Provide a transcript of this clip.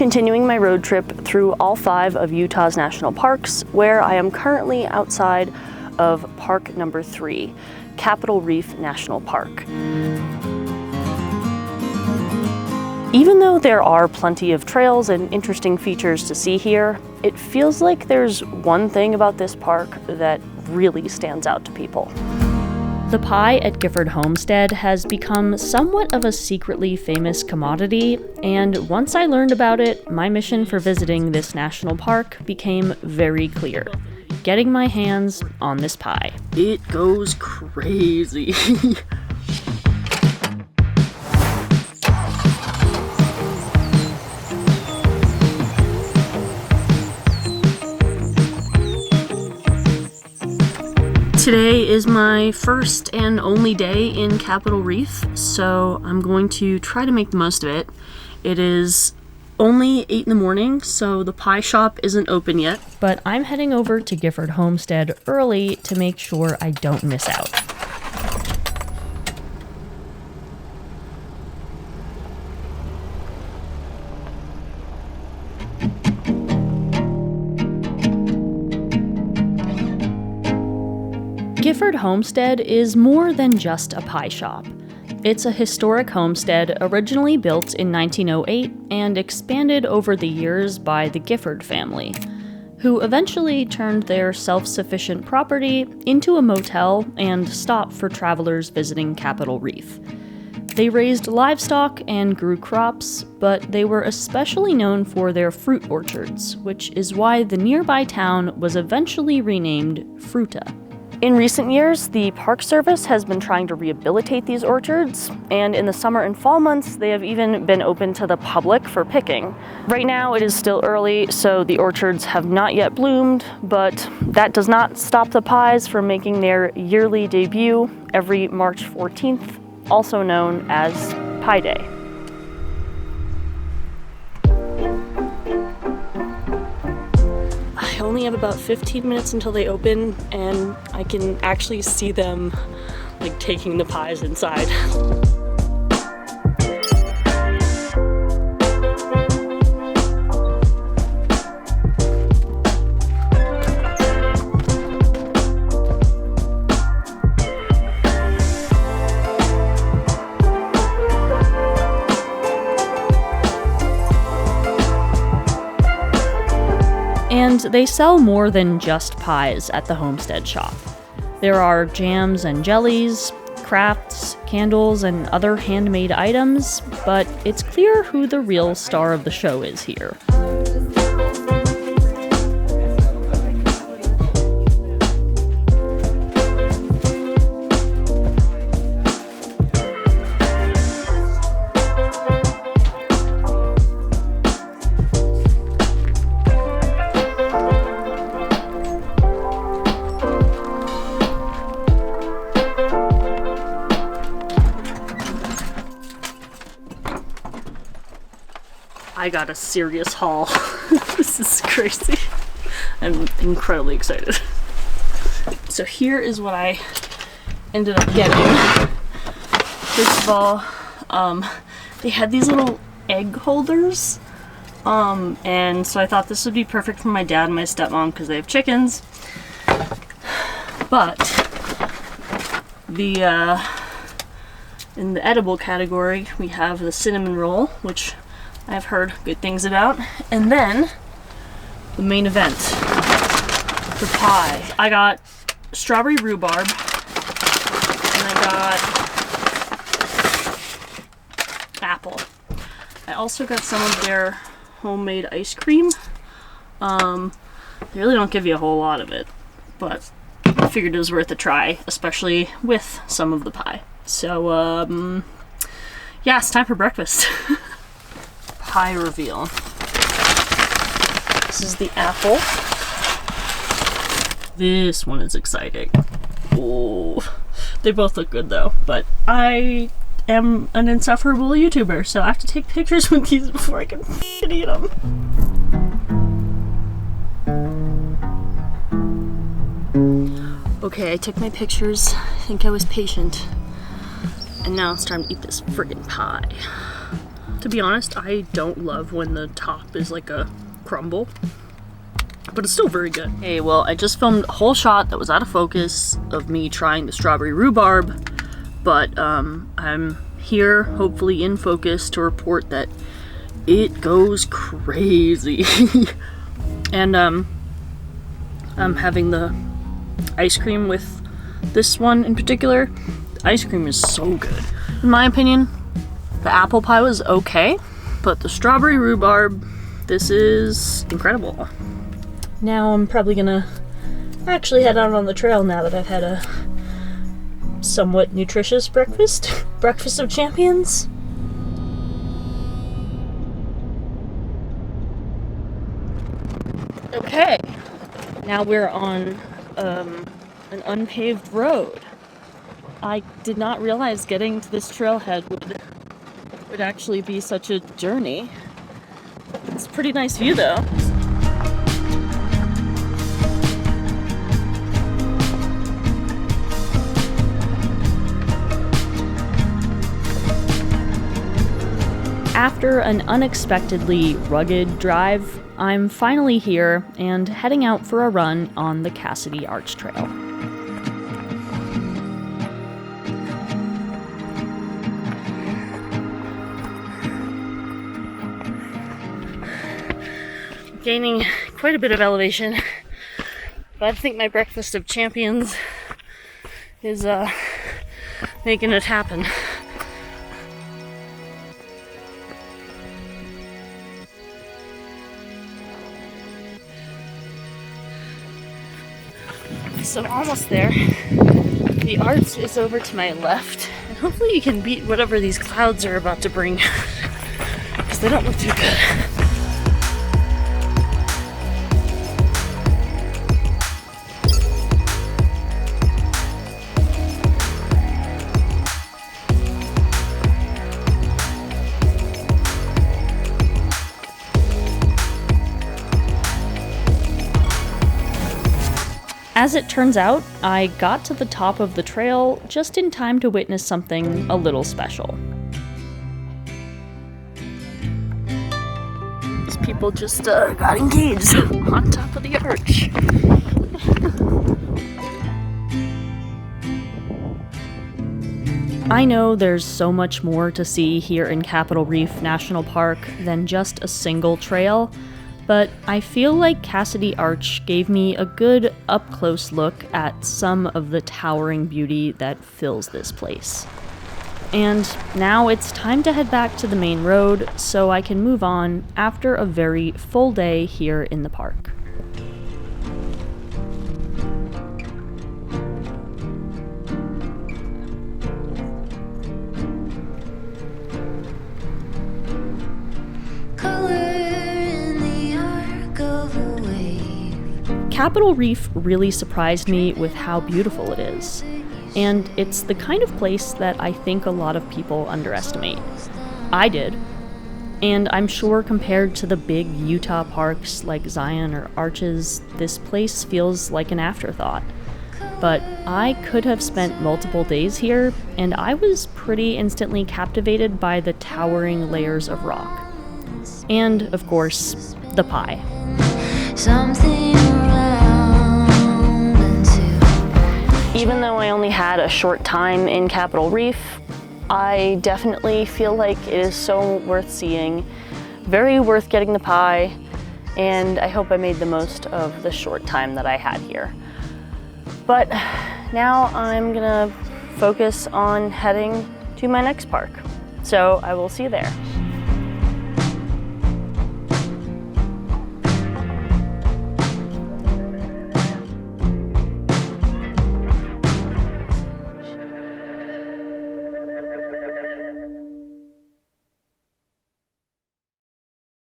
continuing my road trip through all 5 of Utah's national parks, where I am currently outside of park number 3, Capitol Reef National Park. Even though there are plenty of trails and interesting features to see here, it feels like there's one thing about this park that really stands out to people. The pie at Gifford Homestead has become somewhat of a secretly famous commodity, and once I learned about it, my mission for visiting this national park became very clear: getting my hands on this pie. It goes crazy. Today is my first and only day in Capitol Reef, so I'm going to try to make the most of it. It is only 8 in the morning, so the pie shop isn't open yet, but I'm heading over to Gifford Homestead early to make sure I don't miss out. Gifford Homestead is more than just a pie shop. It's a historic homestead originally built in 1908 and expanded over the years by the Gifford family, who eventually turned their self-sufficient property into a motel and stop for travelers visiting Capitol Reef. They raised livestock and grew crops, but they were especially known for their fruit orchards, which is why the nearby town was eventually renamed Fruita. In recent years, the Park Service has been trying to rehabilitate these orchards, and in the summer and fall months, they have even been open to the public for picking. Right now, it is still early, so the orchards have not yet bloomed, but that does not stop the pies from making their yearly debut every March 14th, also known as Pie Day. I only have about 15 minutes until they open, and I can actually see them like taking the pies inside. And they sell more than just pies at the Homestead shop. There are jams and jellies, crafts, candles, and other handmade items, but it's clear who the real star of the show is here. I got a serious haul. This is crazy. I'm incredibly excited. So here is what I ended up getting. First of all, they had these little egg holders. And so I thought this would be perfect for my dad and my stepmom because they have chickens. But in the edible category, we have the cinnamon roll, which I've heard good things about. And then the main event, the pie. I got strawberry rhubarb, and I got apple. I also got some of their homemade ice cream. They really don't give you a whole lot of it, but I figured it was worth a try, especially with some of the pie. So, yeah, it's time for breakfast. Pie reveal. This is the apple. This one is exciting. Oh, they both look good though, but I am an insufferable YouTuber, so I have to take pictures with these before I can eat them. Okay, I took my pictures. I think I was patient. And now it's time to eat this friggin' pie. To be honest, I don't love when the top is like a crumble, but it's still very good. Hey, well, I just filmed a whole shot that was out of focus of me trying the strawberry rhubarb, but I'm here, hopefully in focus, to report that it goes crazy. And I'm having the ice cream with this one in particular. The ice cream is so good. In my opinion, the apple pie was okay, but the strawberry rhubarb, this is incredible. Now I'm probably gonna actually head out on the trail now that I've had a somewhat nutritious breakfast. Breakfast of champions. Okay, now we're on an unpaved road. I did not realize getting to this trailhead would actually be such a journey. It's a pretty nice view though. After an unexpectedly rugged drive, I'm finally here and heading out for a run on the Cassidy Arch Trail. Gaining quite a bit of elevation, but I think my breakfast of champions is making it happen. So I'm almost there. The arch is over to my left, and hopefully you can beat whatever these clouds are about to bring, because they don't look too good. As it turns out, I got to the top of the trail just in time to witness something a little special. These people just got engaged on top of the arch. I know there's so much more to see here in Capitol Reef National Park than just a single trail, but I feel like Cassidy Arch gave me a good up-close look at some of the towering beauty that fills this place. And now it's time to head back to the main road so I can move on after a very full day here in the park. Capitol Reef really surprised me with how beautiful it is, and it's the kind of place that I think a lot of people underestimate. I did, and I'm sure compared to the big Utah parks like Zion or Arches, this place feels like an afterthought. But I could have spent multiple days here, and I was pretty instantly captivated by the towering layers of rock. And, of course, the pie. Even though I only had a short time in Capitol Reef, I definitely feel like it is so worth seeing, very worth getting the pie, and I hope I made the most of the short time that I had here. But now I'm gonna focus on heading to my next park, so I will see you there.